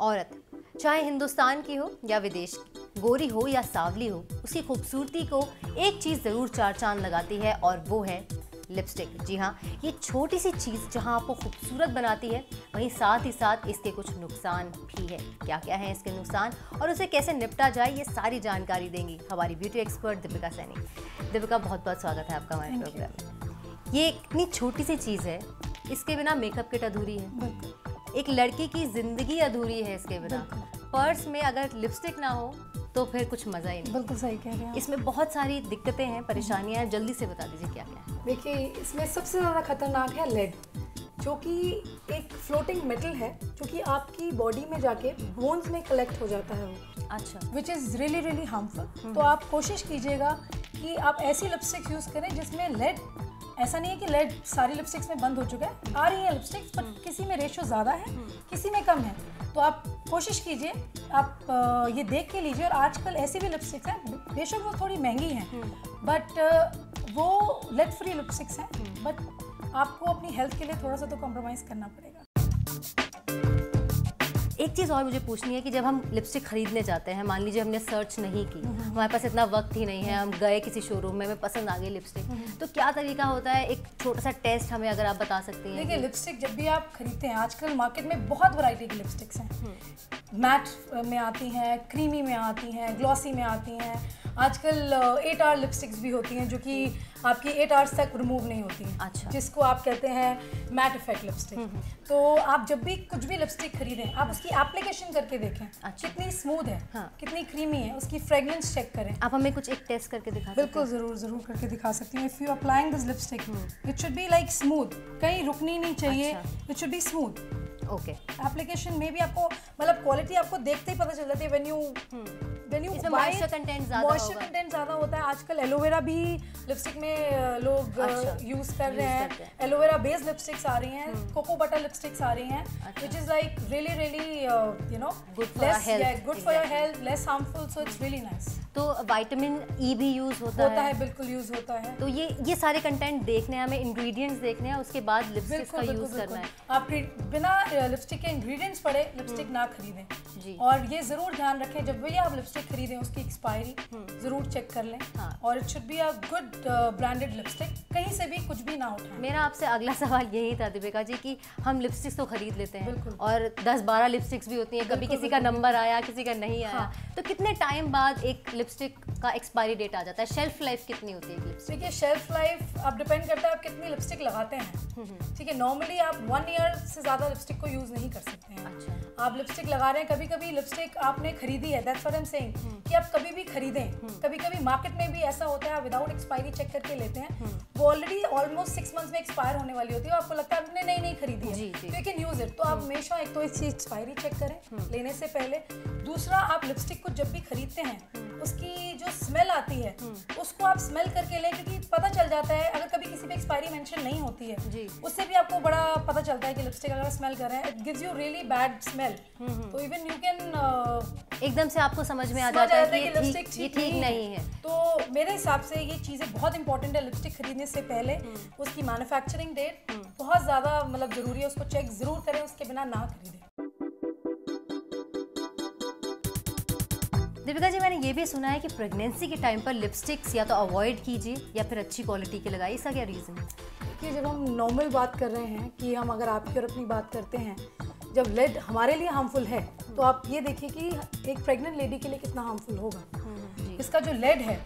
औरत चाहे हिंदुस्तान की हो या विदेश की, गोरी हो या सांवली हो, उसकी खूबसूरती को एक चीज़ ज़रूर चार चांद लगाती है और वो है लिपस्टिक। जी हाँ, ये छोटी सी चीज़ जहाँ आपको खूबसूरत बनाती है, वहीं साथ ही साथ इसके कुछ नुकसान भी है। क्या क्या है इसके नुकसान और उसे कैसे निपटा जाए, ये सारी जानकारी देंगी हमारी ब्यूटी एक्सपर्ट दीपिका सैनी। दीपिका, बहुत बहुत स्वागत है आपका हमारे प्रोग्राम में। ये इतनी छोटी सी चीज़ है, इसके बिना मेकअप किट अधूरी है, एक लड़की की ज़िंदगी अधूरी है इसके बिना। पर्स में अगर लिपस्टिक ना हो तो फिर कुछ मज़ा ही नहीं। बिल्कुल सही कह रहे हैं। इसमें बहुत सारी दिक्कतें हैं, परेशानियां हैं, जल्दी से बता दीजिए क्या क्या है। देखिए, इसमें सबसे ज़्यादा खतरनाक है लेड, जो कि एक फ्लोटिंग मेटल है जो कि आपकी बॉडी में जाके बोन्स में कलेक्ट हो जाता है वो। अच्छा। Which is really really harmful. तो आप कोशिश कीजिएगा कि आप ऐसी लिपस्टिक्स यूज़ करें जिसमें लेड, ऐसा नहीं है कि लेड सारी लिपस्टिक्स में बंद हो चुका है, आ रही है लिपस्टिक्स, पर किसी में रेशो ज़्यादा है, किसी में कम है। तो आप कोशिश कीजिए, आप ये देख के लीजिए। और आजकल ऐसी भी लिपस्टिक्स हैं, बेशक वो थोड़ी महंगी हैं, बट वो लेड फ्री लिपस्टिक्स हैं, बट आपको अपनी हेल्थ के लिए थोड़ा सा तो कॉम्प्रोमाइज़ करना पड़ेगा। एक चीज़ और मुझे पूछनी है कि जब हम लिपस्टिक खरीदने जाते हैं, मान लीजिए हमने सर्च नहीं की, हमारे पास इतना वक्त ही नहीं है, हम गए किसी शोरूम में, हमें पसंद आ गई लिपस्टिक, तो क्या तरीका होता है? एक छोटा सा टेस्ट हमें अगर आप बता सकती हैं। देखिए, लिपस्टिक जब भी आप खरीदते हैं, आजकल मार्केट में बहुत वैरायटी की लिपस्टिक्स हैं। मैट में आती हैं, क्रीमी में आती हैं, ग्लॉसी में आती हैं। आजकल 8 आवर लिपस्टिक्स भी होती हैं जो कि आपकी 8 आवर्स तक रिमूव नहीं होती हैं। अच्छा। जिसको आप कहते हैं मैट इफेक्ट लिपस्टिक। तो आप जब भी कुछ भी लिपस्टिक खरीदें, आप उसकी एप्लीकेशन करके देखें। अच्छा। कितनी स्मूथ है, हाँ। कितनी क्रीमी है, उसकी फ्रेगनेंस चेक करें। आप हमें कुछ एक टेस्ट करके दिखा सकते हैं? बिल्कुल, ज़रूर करके दिखा सकती हैं। If you applying this lipstick, it should be like smooth, कहीं रुकनी नहीं चाहिए। अच्छा। It should be smooth. Okay. Application में भी आपको मतलब क्वालिटी आपको देखते ही पता चल जाती है। व्हेन यू इसमें मॉइस्चर कंटेंट ज़्यादा होता है। आजकल एलोवेरा भी लिपस्टिक में लोग यूज़ कर रहे हैं। एलोवेरा बेस्ड लिपस्टिक्स आ रही हैं, कोको बटर लिपस्टिक्स आ रही हैं, which is like really you know good for your health, less harmful, so it's really nice. तो विटामिन ई भी यूज होता है? बिल्कुल यूज होता है। तो ये सारे कंटेंट देखने हैं हमें, इंग्रेडिएंट्स देखने हैं, उसके बाद लिपस्टिक का यूज करना है। आप बिना लिपस्टिक के इंग्रेडिएंट्स पढ़े लिपस्टिक ना खरीदें जी। और ये जरूर ध्यान रखें, जब भी आप लिपस्टिक खरीदें उसकी एक्सपायरी जरूर चेक कर लें। हाँ। और it should be a good branded lipstick, कहीं से भी कुछ भी ना उठाएं। मेरा आपसे अगला सवाल यही था दीपिका जी कि हम लिपस्टिक्स तो खरीद लेते हैं, बिल्कुल। और 10-12 लिपस्टिक्स भी होती हैं, कभी किसी का नंबर आया, किसी का नहीं आया। तो कितने टाइम बाद एक लिपस्टिक का एक्सपायरी डेट आ जाता है? शेल्फ लाइफ कितनी होती है लिपस्टिक? देखिए, शेल्फ लाइफ अब डिपेंड करता है आप कितनी लिपस्टिक लगाते हैं। ठीक है, नॉर्मली आप 1 ईयर से ज़्यादा लिपस्टिक को यूज़ नहीं कर सकते हैं। अच्छा। आप लिपस्टिक लगा रहे हैं, कभी कभी लिपस्टिक आपने खरीदी है, that's what I am saying, कि आप कभी भी खरीदें। कभी कभी मार्केट में भी ऐसा होता है, आप विदाउट एक्सपायरी चेक करके लेते हैं, वो ऑलरेडी ऑलमोस्ट 6 मंथ्स में एक्सपायर होने वाली होती है, आपको लगता है आपने नहीं खरीदी है, तो यू कैन यूज इट। तो आप हमेशा एक तो इसकी एक्सपायरी चेक करें लेने से पहले। दूसरा, आप लिपस्टिक को जब भी खरीदते हैं, उसकी जो स्मेल आती है उसको आप स्मेल करके लें, क्योंकि पता चल जाता है अगर कभी किसी पे एक्सपायरी मेंशन नहीं होती है जी, उससे भी आपको बड़ा पता चलता है कि लिपस्टिक अगर स्मेल कर रहे हैं, it gives you really bad smell. तो इवन यू कैन एकदम से आपको समझ में आ जाता है कि ये लिपस्टिक ठीक नहीं है। तो मेरे हिसाब से ये चीज़ें बहुत इंपॉर्टेंट है। लिपस्टिक खरीदने से पहले उसकी मैन्युफैक्चरिंग डेट बहुत ज़्यादा मतलब ज़रूरी है, उसको चेक ज़रूर करें, उसके बिना ना खरीदें। दीपिका जी, मैंने ये भी सुना है कि प्रेगनेंसी के टाइम पर लिपस्टिक्स या तो अवॉइड कीजिए या फिर अच्छी क्वालिटी के लगाइए, इसका क्या रीज़न है? देखिए, जब हम नॉर्मल बात कर रहे हैं कि हम अगर आपकी और अपनी बात करते हैं, जब लेड हमारे लिए हार्मफुल है, तो आप ये देखिए कि एक प्रेग्नेंट लेडी के लिए कितना हार्मफुल होगा। इसका जो लेड है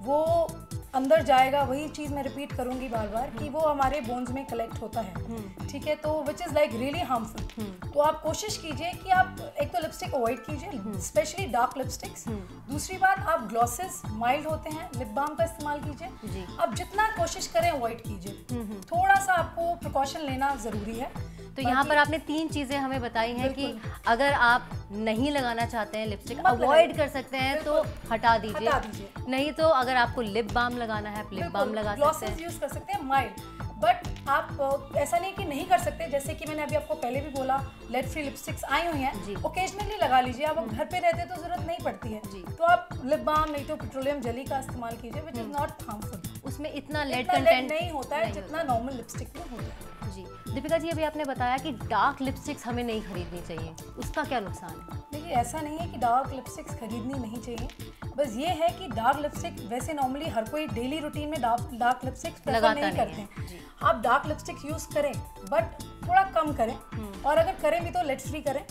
वो अंदर जाएगा, वही चीज़ मैं रिपीट करूंगी बार बार कि वो हमारे बोन्स में कलेक्ट होता है। ठीक है, तो which is like really harmful. तो आप कोशिश कीजिए कि आप एक तो लिपस्टिक अवॉइड कीजिए, स्पेशली डार्क लिपस्टिक्स। दूसरी बात, आप ग्लॉसेस माइल्ड होते हैं, लिप बाम का इस्तेमाल कीजिए। आप जितना कोशिश करें अवॉइड कीजिए, थोड़ा सा आपको प्रिकॉशन लेना ज़रूरी है। तो यहाँ पर आपने 3 चीज़ें हमें बताई हैं कि अगर आप नहीं लगाना चाहते हैं लिपस्टिक, अवॉइड कर सकते हैं तो हटा दीजिए। नहीं तो अगर आपको लिप बाम लगाना है, आप लिप बाम लगा सकते हैं, यूज कर सकते हैं माइल्ड। बट आप ऐसा नहीं कि नहीं कर सकते, जैसे कि मैंने अभी आपको पहले भी बोला, लेड फ्री लिपस्टिक्स आई हुई हैं, ओकेजनली लगा लीजिए। आप घर पे रहते तो जरूरत नहीं पड़ती है, तो आप लिप बाम नहीं तो पेट्रोलियम जेली का इस्तेमाल कीजिए, विच इज नॉट हार्मफुल। उसमें इतना लेड इतना कंटेंट नहीं होता है जितना नॉर्मल लिपस्टिक में होता है। जी दीपिका जी, अभी आपने बताया कि डार्क लिपस्टिक्स हमें नहीं खरीदनी चाहिए, उसका क्या नुकसान है? देखिए ऐसा नहीं है कि डार्क लिपस्टिक्स खरीदनी नहीं चाहिए, बस ये है कि डार्क लिपस्टिक वैसे नॉर्मली हर कोई डेली रूटीन में डार्क लिपस्टिक्स प्रेफर नहीं करते हैं। आप डार्क लिपस्टिक्स यूज़ करें बट थोड़ा कम करें, और अगर करें भी तो लेड फ्री करें।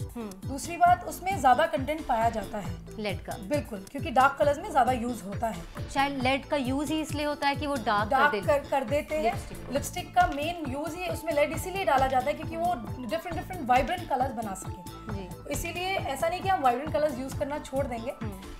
दूसरी बात, उसमें ज़्यादा कंटेंट पाया जाता है लेड का, बिल्कुल, क्योंकि डार्क कलर्स में ज़्यादा यूज़ होता है। शायद लेड का यूज़ ही इसलिए होता है कि वो डार्क कर देते हैं। लिपस्टिक का मेन यूज़ ही उसमें लेड इसीलिए डाला जाता है क्योंकि वो डिफरेंट वाइब्रेंट कलर्स बना सके। इसीलिए ऐसा नहीं कि हम वाइब्रेंट कलर्स यूज़ करना छोड़ देंगे,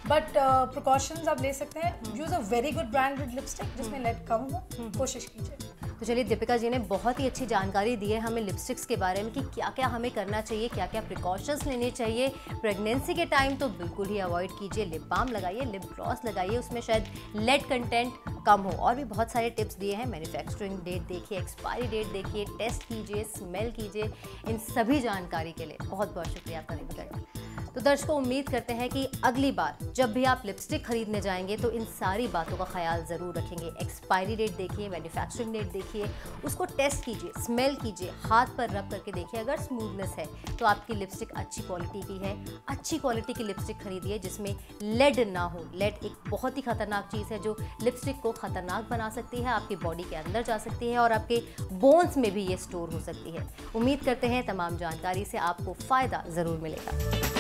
बट प्रिकॉशंस आप ले सकते हैं। Use a very good branded lipstick जिसमें लेड कम हो, कोशिश कीजिए। तो चलिए, दीपिका जी ने बहुत ही अच्छी जानकारी दी है हमें लिपस्टिक्स के बारे में कि क्या क्या हमें करना चाहिए, क्या क्या प्रिकॉशंस लेने चाहिए। प्रेगनेंसी के टाइम तो बिल्कुल ही अवॉइड कीजिए, लिप बाम लगाइए, लिप ग्लॉस लगाइए, उसमें शायद लेड कंटेंट कम हो। और भी बहुत सारे टिप्स दिए हैं। मैन्युफैक्चरिंग डेट देखिए, एक्सपायरी डेट देखिए, टेस्ट कीजिए, स्मेल कीजिए। इन सभी जानकारी के लिए बहुत बहुत शुक्रिया आपका दीपिका जी। तो दर्शकों, उम्मीद करते हैं कि अगली बार जब भी आप लिपस्टिक खरीदने जाएंगे तो इन सारी बातों का ख्याल ज़रूर रखेंगे। एक्सपायरी डेट देखिए, मैन्युफैक्चरिंग डेट देखिए, उसको टेस्ट कीजिए, स्मेल कीजिए, हाथ पर रब करके देखिए। अगर स्मूथनेस है तो आपकी लिपस्टिक अच्छी क्वालिटी की है। अच्छी क्वालिटी की लिपस्टिक खरीदिए जिसमें लेड ना हो। लेड एक बहुत ही खतरनाक चीज़ है जो लिपस्टिक को खतरनाक बना सकती है, आपकी बॉडी के अंदर जा सकती है और आपके बोन्स में भी ये स्टोर हो सकती है। उम्मीद करते हैं तमाम जानकारी से आपको फ़ायदा ज़रूर मिलेगा।